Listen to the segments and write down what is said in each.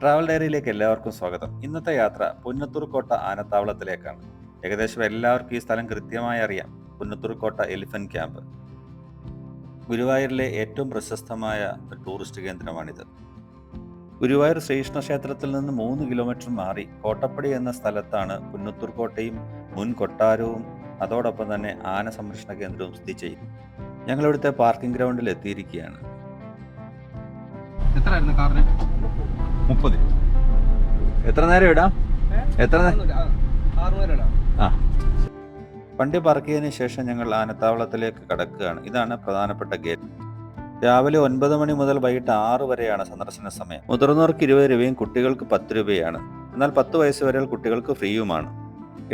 Travel ഡയറിയിലേക്ക് എല്ലാവർക്കും സ്വാഗതം. ഇന്നത്തെ യാത്ര പുന്നത്തൂർ കോട്ട ആനത്താവളത്തിലേക്കാണ്. ഏകദേശം എല്ലാവർക്കും ഈ സ്ഥലം കൃത്യമായി അറിയാം. പുന്നത്തൂർ കോട്ട എലിഫന്റ് ക്യാമ്പ് ഗുരുവായൂരിലെ ഏറ്റവും പ്രശസ്തമായ ഒരു ടൂറിസ്റ്റ് കേന്ദ്രമാണിത്. ഗുരുവായൂർ ശ്രീകൃഷ്ണ ക്ഷേത്രത്തിൽ നിന്ന് 3 കിലോമീറ്റർ മാറി കോട്ടപ്പടി എന്ന സ്ഥലത്താണ് പുന്നത്തൂർ കോട്ടയും മുൻ കൊട്ടാരവും അതോടൊപ്പം തന്നെ ആന സംരക്ഷണ കേന്ദ്രവും സ്ഥിതി ചെയ്യുന്നു. ഞങ്ങളിവിടുത്തെ പാർക്കിംഗ് ഗ്രൗണ്ടിൽ എത്തിയിരിക്കുകയാണ്. എത്രയായിരുന്നു കാറിന്? 30. എത്ര നേരം ഇടാം? ആ, വണ്ടി പാർക്ക് ചെയ്തതിനു ശേഷം ഞങ്ങൾ ആനത്താവളത്തിലേക്ക് കടക്കുകയാണ്. ഇതാണ് പ്രധാനപ്പെട്ട ഗേറ്റ്. രാവിലെ 9 മണി മുതൽ വൈകിട്ട് 6 വരെയാണ് സന്ദർശന സമയം. മുതിർന്നവർക്ക് 20 രൂപയും കുട്ടികൾക്ക് 10 രൂപയാണ്. എന്നാൽ 10 വയസ്സ് വരെ കുട്ടികൾക്ക് ഫ്രീയുമാണ്.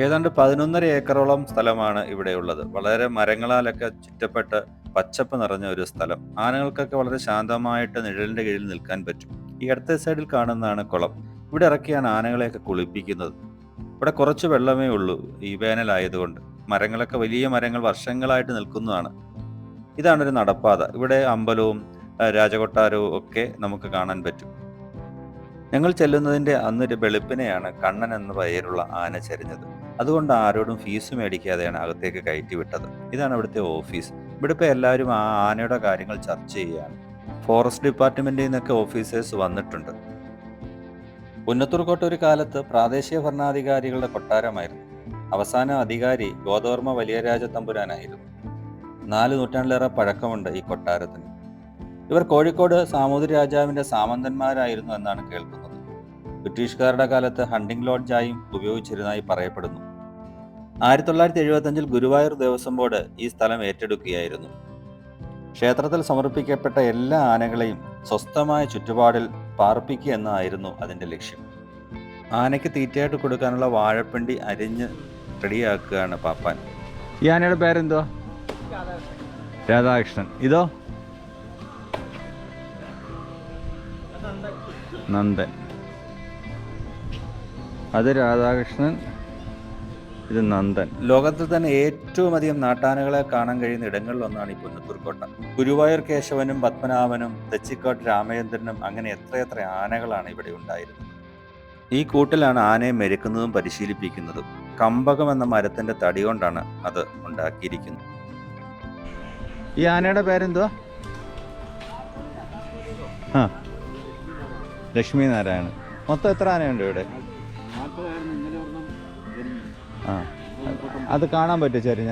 ഏതാണ്ട് 11.5 ഏക്കറോളം സ്ഥലമാണ് ഇവിടെയുള്ളത്. വളരെ മരങ്ങളാലൊക്കെ ചുറ്റപ്പെട്ട് പച്ചപ്പ് നിറഞ്ഞ ഒരു സ്ഥലം. ആനകൾക്കൊക്കെ വളരെ ശാന്തമായിട്ട് നിഴലിന്റെ കീഴിൽ നിൽക്കാൻ പറ്റും. ഈ അടുത്ത സൈഡിൽ കാണുന്നതാണ് കുളം. ഇവിടെ ഇറക്കിയാണ് ആനകളെയൊക്കെ കുളിപ്പിക്കുന്നത്. ഇവിടെ കുറച്ച് വെള്ളമേ ഉള്ളൂ ഈ വേനലായതുകൊണ്ട്. മരങ്ങളൊക്കെ വലിയ മരങ്ങൾ വർഷങ്ങളായിട്ട് നിൽക്കുന്നതാണ്. ഇതാണ് ഒരു നടപ്പാത. ഇവിടെ അമ്പലവും രാജകൊട്ടാരവും ഒക്കെ നമുക്ക് കാണാൻ പറ്റും. ഞങ്ങൾ ചെല്ലുന്നതിന്റെ അന്നൊരു വെളുപ്പിനെയാണ് കണ്ണൻ എന്ന പേരുള്ള ആന ചരിഞ്ഞത്. അതുകൊണ്ട് ആരോടും ഫീസ് മേടിക്കാതെയാണ് അകത്തേക്ക് കയറ്റി വിട്ടത്. ഇതാണ് ഇവിടുത്തെ ഓഫീസ്. ഇവിടെ ഇപ്പോൾ എല്ലാവരും ആ ആനയുടെ കാര്യങ്ങൾ ചർച്ച ചെയ്യുകയാണ്. ഫോറസ്റ്റ് ഡിപ്പാർട്ട്മെന്റിൽ നിന്നൊക്കെ ഓഫീസേഴ്സ് വന്നിട്ടുണ്ട്. പുന്നത്തൂർ കോട്ട ഒരു കാലത്ത് പ്രാദേശിക ഭരണാധികാരികളുടെ കൊട്ടാരമായിരുന്നു. അവസാന അധികാരി ഗോദവർമ്മ വലിയരാജ തമ്പുരാനായിരുന്നു. 4 നൂറ്റാണ്ടിലേറെ പഴക്കമുണ്ട് ഈ കൊട്ടാരത്തിന്. ഇവർ കോഴിക്കോട് സാമൂതിരി രാജാവിന്റെ സാമന്തന്മാരായിരുന്നു എന്നാണ് കേൾക്കുന്നത്. ബ്രിട്ടീഷുകാരുടെ കാലത്ത് ഹണ്ടിംഗ് ലോഡ്ജായും ഉപയോഗിച്ചിരുന്നതായി പറയപ്പെടുന്നു. 1975 ഗുരുവായൂർ ദേവസ്വം ബോർഡ് ഈ സ്ഥലം ഏറ്റെടുക്കുകയായിരുന്നു. ക്ഷേത്രത്തിൽ സമർപ്പിക്കപ്പെട്ട എല്ലാ ആനകളെയും സ്വസ്ഥമായ ചുറ്റുപാടിൽ പാർപ്പിക്കുക എന്നതായിരുന്നു അതിന്റെ ലക്ഷ്യം. ആനയ്ക്ക് തീറ്റയായിട്ട് കൊടുക്കാനുള്ള വാഴപ്പിണ്ടി അരിഞ്ഞ് റെഡിയാക്കുകയാണ് പാപ്പാൻ. ഈ ആനയുടെ പേരെന്തോ? രാധാകൃഷ്ണൻ. ഇതോ? നന്ദൻ. അത് രാധാകൃഷ്ണൻ, ഇത് നന്ദൻ. ലോകത്തിൽ തന്നെ ഏറ്റവും അധികം നാട്ടാനകളെ കാണാൻ കഴിയുന്ന ഇടങ്ങളിലൊന്നാണ് ഈ പുന്നത്തൂർ കോട്ട. ഗുരുവായൂർ കേശവനും പത്മനാഭനും തെച്ചിക്കോട്ട് രാമചന്ദ്രനും അങ്ങനെ എത്രയെത്ര ആനകളാണ് ഇവിടെ ഉണ്ടായിരുന്നത്. ഈ കൂട്ടിലാണ് ആനയെ മെരുക്കുന്നതും പരിശീലിപ്പിക്കുന്നതും. കമ്പകം എന്ന മരത്തിന്റെ തടി കൊണ്ടാണ് അത് ഉണ്ടാക്കിയിരിക്കുന്നത്. ഈ ആനയുടെ പേരെന്തുവാ? ആ, ലക്ഷ്മി നാരായണൻ. മൊത്തം എത്ര ആനയുണ്ട് ഇവിടെ? ആ, അത് കാണാൻ പറ്റുമോ ചെറിയ?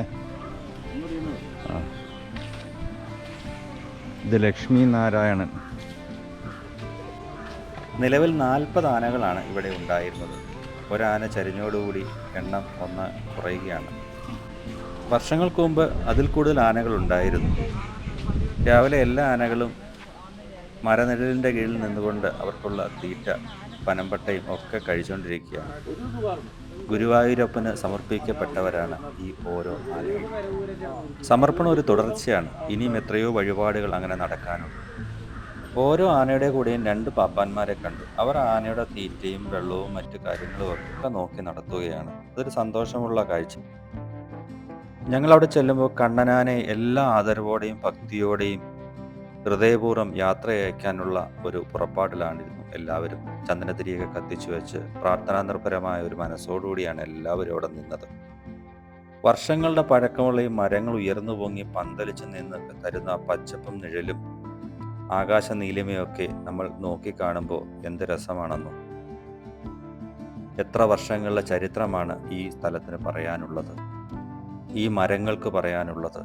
ആ, ഇത് ലക്ഷ്മി നാരായണൻ. നിലവിൽ 40 ആനകളാണ് ഇവിടെ ഉണ്ടായിരുന്നത്. ഒരാന ചരിഞ്ഞോടുകൂടി എണ്ണം 1 കുറയുകയാണ്. വർഷങ്ങൾക്ക് മുമ്പ് അതിൽ കൂടുതൽ ആനകൾ ഉണ്ടായിരുന്നു. രാവിലെ എല്ലാ ആനകളും മരനിഴലിൻ്റെ കീഴിൽ നിന്നുകൊണ്ട് അവർക്കുള്ള തീറ്റ പനമ്പട്ടയും ഒക്കെ കഴിച്ചുകൊണ്ടിരിക്കുകയാണ്. ഗുരുവായൂരപ്പന് സമർപ്പിക്കപ്പെട്ടവരാണ് ഈ ഓരോ ആനകളും. സമർപ്പണം ഒരു തുടർച്ചയാണ്. ഇനിയും എത്രയോ വഴിപാടുകൾ അങ്ങനെ നടക്കാനുണ്ട്. ഓരോ ആനയുടെ കൂടെയും 2 പാപ്പാന്മാരെ കണ്ടു. അവർ ആനയുടെ തീറ്റയും വെള്ളവും മറ്റു കാര്യങ്ങളും ഒക്കെ നോക്കി നടത്തുകയാണ്. അതൊരു സന്തോഷമുള്ള കാഴ്ച. ഞങ്ങൾ അവിടെ ചെല്ലുമ്പോൾ കണ്ണനാനെ എല്ലാ ആദരവോടെയും ഭക്തിയോടെയും ഹൃദയപൂർവ്വം യാത്ര അയക്കാനുള്ള ഒരു പുറപ്പാടിലാണിരുന്നു എല്ലാവരും. ചന്ദനത്തിരിയൊക്കെ കത്തിച്ചു വെച്ച് പ്രാർത്ഥനാനിർഭരമായ ഒരു മനസ്സോടുകൂടിയാണ് എല്ലാവരും അവിടെ നിന്നത്. വർഷങ്ങളുടെ പഴക്കമുള്ള ഈ മരങ്ങൾ ഉയർന്നു പൊങ്ങി പന്തലിച്ച് നിന്ന് തരുന്ന ആ പച്ചപ്പും നിഴലും ആകാശ നീലിമയൊക്കെ നമ്മൾ നോക്കിക്കാണുമ്പോൾ എന്ത് രസമാണെന്നോ. എത്ര വർഷങ്ങളുടെ ചരിത്രമാണ് ഈ സ്ഥലത്തിന് പറയാനുള്ളത്, ഈ മരങ്ങൾക്ക് പറയാനുള്ളത്.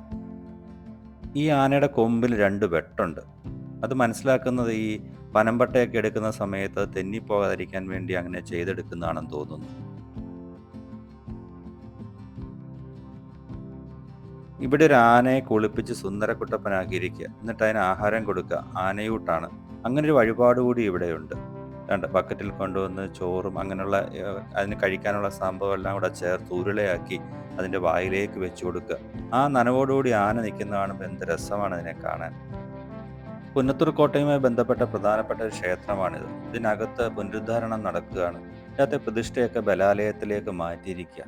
ഈ ആനയുടെ കൊമ്പിൽ 2 വെട്ടുണ്ട്. അത് മനസ്സിലാക്കുന്നത് ഈ പനമ്പട്ടയൊക്കെ എടുക്കുന്ന സമയത്ത് തെന്നിപ്പോകാതിരിക്കാൻ വേണ്ടി അങ്ങനെ ചെയ്തെടുക്കുന്നതാണെന്ന് തോന്നുന്നു. ഇവിടെ ഒരു ആനയെ കുളിപ്പിച്ച് സുന്ദരക്കുട്ടപ്പനാക്കിയിരിക്കുക, എന്നിട്ട് അതിന് ആഹാരം കൊടുക്കുക. ആനയൂട്ടാണ്. അങ്ങനെ ഒരു വഴിപാട് കൂടി ഇവിടെയുണ്ട്. ബക്കറ്റിൽ കൊണ്ടുവന്ന് ചോറും അങ്ങനെയുള്ള അതിന് കഴിക്കാനുള്ള സംഭവം എല്ലാം കൂടെ ചേർത്ത് ഉരുളയാക്കി അതിൻ്റെ വായിലേക്ക് വെച്ച് കൊടുക്കുക. ആ നനവോടുകൂടി ആന നിൽക്കുന്ന കാണുമ്പോൾ എന്ത് രസമാണ് അതിനെ കാണാൻ. പുന്നത്തൂർ കോട്ടയുമായി ബന്ധപ്പെട്ട പ്രധാനപ്പെട്ട ഒരു ക്ഷേത്രമാണിത്. ഇതിനകത്ത് പുനരുദ്ധാരണം നടക്കുകയാണ്. ഇതിനകത്തെ പ്രതിഷ്ഠയൊക്കെ ബലാലയത്തിലേക്ക് മാറ്റിയിരിക്കുക.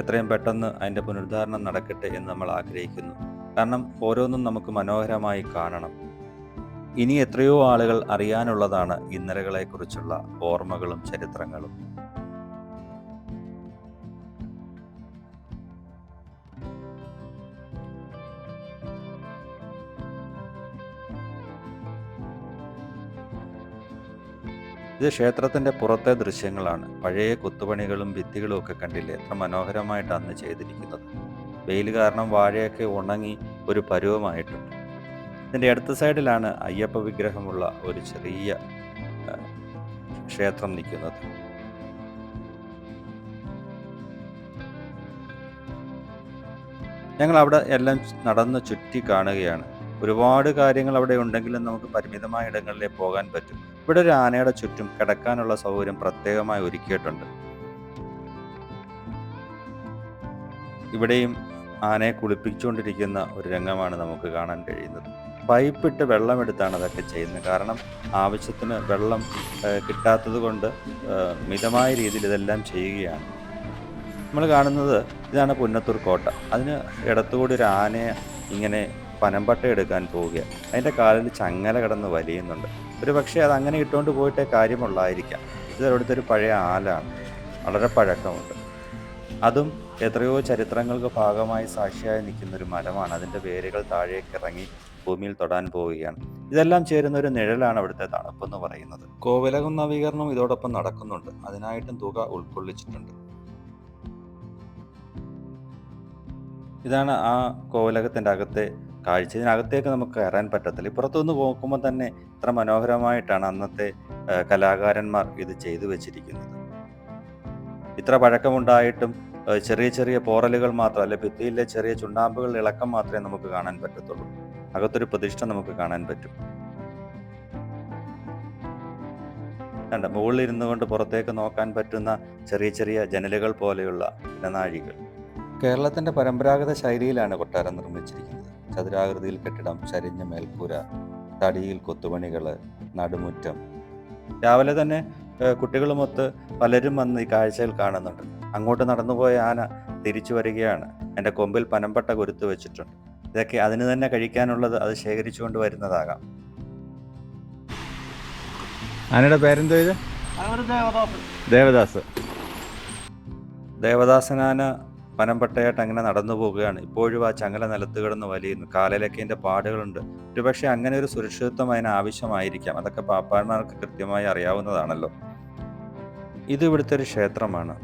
എത്രയും പെട്ടെന്ന് അതിൻ്റെ പുനരുദ്ധാരണം നടക്കട്ടെ എന്ന് നമ്മൾ ആഗ്രഹിക്കുന്നു. കാരണം ഓരോന്നും നമുക്ക് മനോഹരമായി കാണണം. ഇനി എത്രയോ ആളുകൾ അറിയാനുള്ളതാണ് ഇന്നലകളെക്കുറിച്ചുള്ള ഓർമ്മകളും ചരിത്രങ്ങളും. ഇത് ക്ഷേത്രത്തിൻ്റെ പുറത്തെ ദൃശ്യങ്ങളാണ്. പഴയ കൊത്തുപണികളും ഭിത്തികളും ഒക്കെ കണ്ടില്ലേ, എത്ര മനോഹരമായിട്ട് അന്ന് ചെയ്തിരിക്കുന്നത്. വെയിൽ കാരണം വാഴയൊക്കെ ഉണങ്ങി ഒരു പരുവമായിട്ടുണ്ട്. ഇതിൻ്റെ അടുത്ത സൈഡിലാണ് അയ്യപ്പ വിഗ്രഹമുള്ള ഒരു ചെറിയ ക്ഷേത്രം നിൽക്കുന്നത്. ഞങ്ങൾ അവിടെ എല്ലാം നടന്ന് ചുറ്റി കാണുകയാണ്. ഒരുപാട് കാര്യങ്ങൾ അവിടെ ഉണ്ടെങ്കിലും നമുക്ക് പരിമിതമായ ഇടങ്ങളിലേ പോകാൻ പറ്റും. ഇവിടെ ഒരു ആനയുടെ ചുറ്റും കിടക്കാനുള്ള സൗകര്യം പ്രത്യേകമായി ഒരുക്കിയിട്ടുണ്ട്. ഇവിടെയും ആനയെ കുളിപ്പിച്ചുകൊണ്ടിരിക്കുന്ന ഒരു രംഗമാണ് നമുക്ക് കാണാൻ കഴിയുന്നത്. പൈപ്പിട്ട് വെള്ളമെടുത്താണ് അതൊക്കെ ചെയ്യുന്നത്. കാരണം ആവശ്യത്തിന് വെള്ളം കിട്ടാത്തത് കൊണ്ട് മിതമായ രീതിയിൽ ഇതെല്ലാം ചെയ്യുകയാണ്. നമ്മൾ കാണുന്നത് ഇതാണ് പുന്നത്തൂർ കോട്ട. അതിന് ഇടത്തുകൂടി ഒരു ആനയെ ഇങ്ങനെ പനമ്പട്ട എടുക്കാൻ പോവുകയാണ്. അതിൻ്റെ കാലിൽ ചങ്ങല കിടന്ന് വലിയുന്നുണ്ട്. ഒരു പക്ഷേ അത് അങ്ങനെ ഇട്ടുകൊണ്ട് പോയിട്ടേ കാര്യമുള്ളായിരിക്കാം. ഇത് അവിടുത്തെ ഒരു പഴയ ആലാണ്, വളരെ പഴക്കമുണ്ട്. അതും എത്രയോ ചരിത്രങ്ങൾക്ക് ഭാഗമായി സാക്ഷിയായി നിൽക്കുന്ന ഒരു മരമാണ്. അതിൻ്റെ വേരുകൾ താഴേക്ക് ഇറങ്ങി ഭൂമിയിൽ തൊടാൻ പോവുകയാണ്. ഇതെല്ലാം ചേരുന്ന ഒരു നിഴലാണ് അവിടുത്തെ തണുപ്പെന്ന് പറയുന്നത്. കോവിലകം നവീകരണവും ഇതോടൊപ്പം നടക്കുന്നുണ്ട്. അതിനായിട്ടും തുക ഉൾക്കൊള്ളിച്ചിട്ടുണ്ട്. ഇതാണ് ആ കോവിലകത്തിൻ്റെ അകത്തെ കാഴ്ച. ഇതിനകത്തേക്ക് നമുക്ക് കയറാൻ പറ്റത്തില്ല. ഇപ്പുറത്തുനിന്ന് നോക്കുമ്പോൾ തന്നെ ഇത്ര മനോഹരമായിട്ടാണ് അന്നത്തെ കലാകാരന്മാർ ഇത് ചെയ്തു വെച്ചിരിക്കുന്നത്. ഇത്ര പഴക്കമുണ്ടായിട്ടും ചെറിയ ചെറിയ പോറലുകൾ മാത്രം, അല്ലെ ഭിത്തിയിലെ ചെറിയ ചുണ്ണാമ്പുകൾ ഇളക്കം മാത്രമേ നമുക്ക് കാണാൻ പറ്റത്തുള്ളൂ. അകത്തൊരു പ്രതിഷ്ഠ നമുക്ക് കാണാൻ പറ്റും. കണ്ട, മുകളിൽ ഇരുന്നു കൊണ്ട് പുറത്തേക്ക് നോക്കാൻ പറ്റുന്ന ചെറിയ ചെറിയ ജനലുകൾ പോലെയുള്ള ഇടനാഴികൾ. കേരളത്തിൻ്റെ പരമ്പരാഗത ശൈലിയിലാണ് കൊട്ടാരം നിർമ്മിച്ചിരിക്കുന്നത്. ചതുരാകൃതിയിൽ കെട്ടിടം, ചരിഞ്ഞ മേൽക്കൂര, തടിയിൽ കൊത്തുപണികൾ, നടുമുറ്റം. രാവിലെ തന്നെ കുട്ടികളുമൊത്ത് പലരും വന്ന് ഈ കാഴ്ചകൾ കാണുന്നുണ്ട്. അങ്ങോട്ട് നടന്നുപോയ ആന തിരിച്ചു വരികയാണ്. എൻ്റെ കൊമ്പിൽ പനമ്പട്ട കൊരുത്ത് വെച്ചിട്ടുണ്ട്. ഇതൊക്കെ അതിന് തന്നെ കഴിക്കാനുള്ളത് അത് ശേഖരിച്ചുകൊണ്ട് വരുന്നതാകാം. ആനയുടെ പേരെന്തോ ഇത്? ദേവദാസ്. ദേവദാസനാന പനമ്പട്ടയായിട്ട് അങ്ങനെ നടന്നു പോവുകയാണ്. ഇപ്പോഴും ആ ചങ്ങല നിലത്ത് കിടന്ന് വലിയുന്നു. കാലിലൊക്കെ അതിൻ്റെ പാടുകളുണ്ട്. ഒരുപക്ഷെ അങ്ങനെ ഒരു സുരക്ഷിതത്വം അതിന് ആവശ്യമായിരിക്കാം. അതൊക്കെ പാപ്പാന്മാർക്ക് കൃത്യമായി അറിയാവുന്നതാണല്ലോ. ഇത് ഇവിടുത്തെ ഒരു ക്ഷേത്രമാണ്.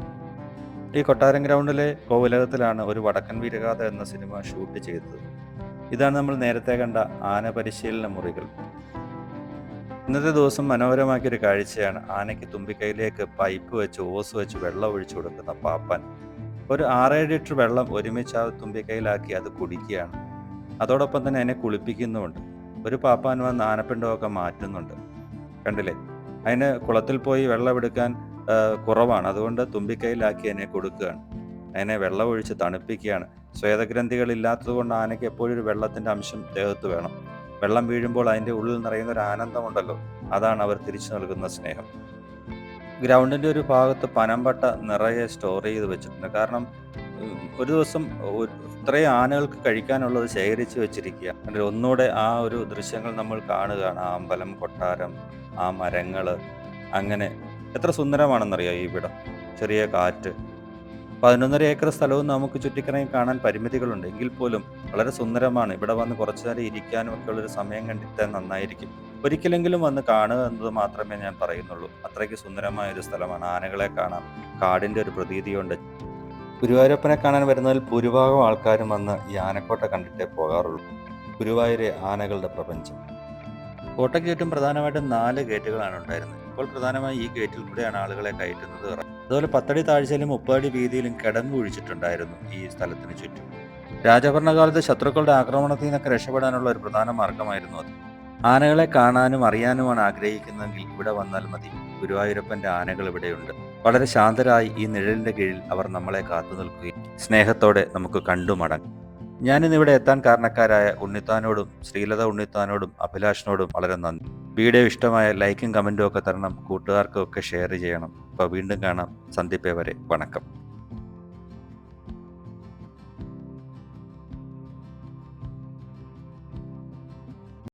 ഈ കൊട്ടാരം ഗ്രൗണ്ടിലെ കോവിലകത്തിലാണ് ഒരു വടക്കൻ വീരഗാഥ എന്ന സിനിമ ഷൂട്ട് ചെയ്തത്. ഇതാണ് നമ്മൾ നേരത്തെ കണ്ട ആന പരിശീലന മുറികൾ. ഇന്നത്തെ ദിവസം മനോഹരമാക്കിയൊരു കാഴ്ചയാണ് ആനയ്ക്ക് തുമ്പിക്കൈയിലേക്ക് പൈപ്പ് വെച്ച് ഓസ് വെച്ച് വെള്ളം ഒഴിച്ചു കൊടുക്കുന്ന പാപ്പാൻ. ഒരു 6-7 ലിറ്റർ വെള്ളം ഒരുമിച്ച് ആ തുമ്പിക്കൈയിലാക്കി അത് കുടിക്കുകയാണ്. അതോടൊപ്പം തന്നെ അതിനെ കുളിപ്പിക്കുന്നുമുണ്ട്. ഒരു പാപ്പാൻ വന്ന് ആനപ്പിണ്ടമൊക്കെ മാറ്റുന്നുണ്ട്. കണ്ടില്ലേ? അതിന് കുളത്തിൽ പോയി വെള്ളമെടുക്കാൻ കുറവാണ്. അതുകൊണ്ട് തുമ്പിക്കൈയിലാക്കി അതിനെ കൊടുക്കുകയാണ്. അതിനെ വെള്ളം ഒഴിച്ച് തണുപ്പിക്കുകയാണ്. സ്വേദഗ്രന്ഥികളില്ലാത്തത് കൊണ്ട് ആനയ്ക്ക് എപ്പോഴും ഒരു വെള്ളത്തിൻ്റെ അംശം ദേഹത്ത് വേണം. വെള്ളം വീഴുമ്പോൾ അതിൻ്റെ ഉള്ളിൽ നിറയുന്ന ഒരു ആനന്ദമുണ്ടല്ലോ, അതാണ് അവർ തിരിച്ചു നൽകുന്ന സ്നേഹം. ഗ്രൗണ്ടിൻ്റെ ഒരു ഭാഗത്ത് പനമ്പട്ട നിറയെ സ്റ്റോർ ചെയ്ത് വെച്ചിട്ടുണ്ട്. കാരണം ഒരു ദിവസം ഇത്രയും ആനകൾക്ക് കഴിക്കാനുള്ളത് ശേഖരിച്ച് വെച്ചിരിക്കുക. ഒന്നുകൂടെ ആ ഒരു ദൃശ്യങ്ങൾ നമ്മൾ കാണുകയാണ്. ആ അമ്പലം, കൊട്ടാരം, ആ മരങ്ങൾ, അങ്ങനെ എത്ര സുന്ദരമാണെന്നറിയാം ഈ ഇവിടം. ചെറിയ കാറ്റ്. 11.5 ഏക്കർ സ്ഥലവും നമുക്ക് ചുറ്റിക്കറങ്ങി കാണാൻ പരിമിതികളുണ്ട്. എങ്കിൽ പോലും വളരെ സുന്ദരമാണ്. ഇവിടെ വന്ന് കുറച്ചു നേരം ഇരിക്കാനും ഒക്കെ ഉള്ളൊരു സമയം കണ്ടെത്താൻ നന്നായിരിക്കും. ഒരിക്കലെങ്കിലും വന്ന് കാണുക എന്നത് മാത്രമേ ഞാൻ പറയുന്നുള്ളൂ. അത്രയ്ക്ക് സുന്ദരമായൊരു സ്ഥലമാണ്. ആനകളെ കാണാം, കാടിൻ്റെ ഒരു പ്രതീതിയുണ്ട്. ഗുരുവായൂരപ്പനെ കാണാൻ വരുന്നതിൽ ഭൂരിഭാഗം ആൾക്കാരും വന്ന് ഈ ആനക്കോട്ട കണ്ടിട്ടേ പോകാറുള്ളൂ. ഗുരുവായൂരെ ആനകളുടെ പ്രപഞ്ചം. കോട്ടയ്ക്ക് ചുറ്റും പ്രധാനമായിട്ടും 4 ഗേറ്റുകളാണ് ഉണ്ടായിരുന്നത്. ഇപ്പോൾ പ്രധാനമായി ഈ ഗേറ്റിൽ കൂടെയാണ് ആളുകളെ കയറ്റുന്നത്. അതുപോലെ 10 അടി താഴ്ചയിലും 30 അടി വീതിയിലും കിടങ്ങ് കുഴിച്ചിട്ടുണ്ടായിരുന്നു ഈ സ്ഥലത്തിന് ചുറ്റും. രാജഭരണകാലത്ത് ശത്രുക്കളുടെ ആക്രമണത്തിൽ നിന്നൊക്കെ രക്ഷപ്പെടാനുള്ള ഒരു പ്രധാന മാർഗമായിരുന്നു അത്. ആനകളെ കാണാനും അറിയാനുമാണ് ആഗ്രഹിക്കുന്നതെങ്കിൽ ഇവിടെ വന്നാൽ മതി. ഗുരുവായൂരപ്പൻ്റെ ആനകൾ ഇവിടെയുണ്ട്. വളരെ ശാന്തരായി ഈ നിഴലിൻ്റെ കീഴിൽ അവർ നമ്മളെ കാത്തു നിൽക്കുകയും സ്നേഹത്തോടെ നമുക്ക് കണ്ടുമടങ്ങും. ഞാനിന്നിവിടെ എത്താൻ കാരണക്കാരായ ഉണ്ണിത്താനോടും ശ്രീലത ഉണ്ണിത്താനോടും അഭിലാഷിനോടും വളരെ നന്ദി. വീഡിയോ ഇഷ്ടമായ ലൈക്കും കമൻറ്റും ഒക്കെ തരണം. കൂട്ടുകാർക്കൊക്കെ ഷെയർ ചെയ്യണം. അപ്പോൾ വീണ്ടും കാണാം. സന്ധിപ്പേ വരെ വണക്കം.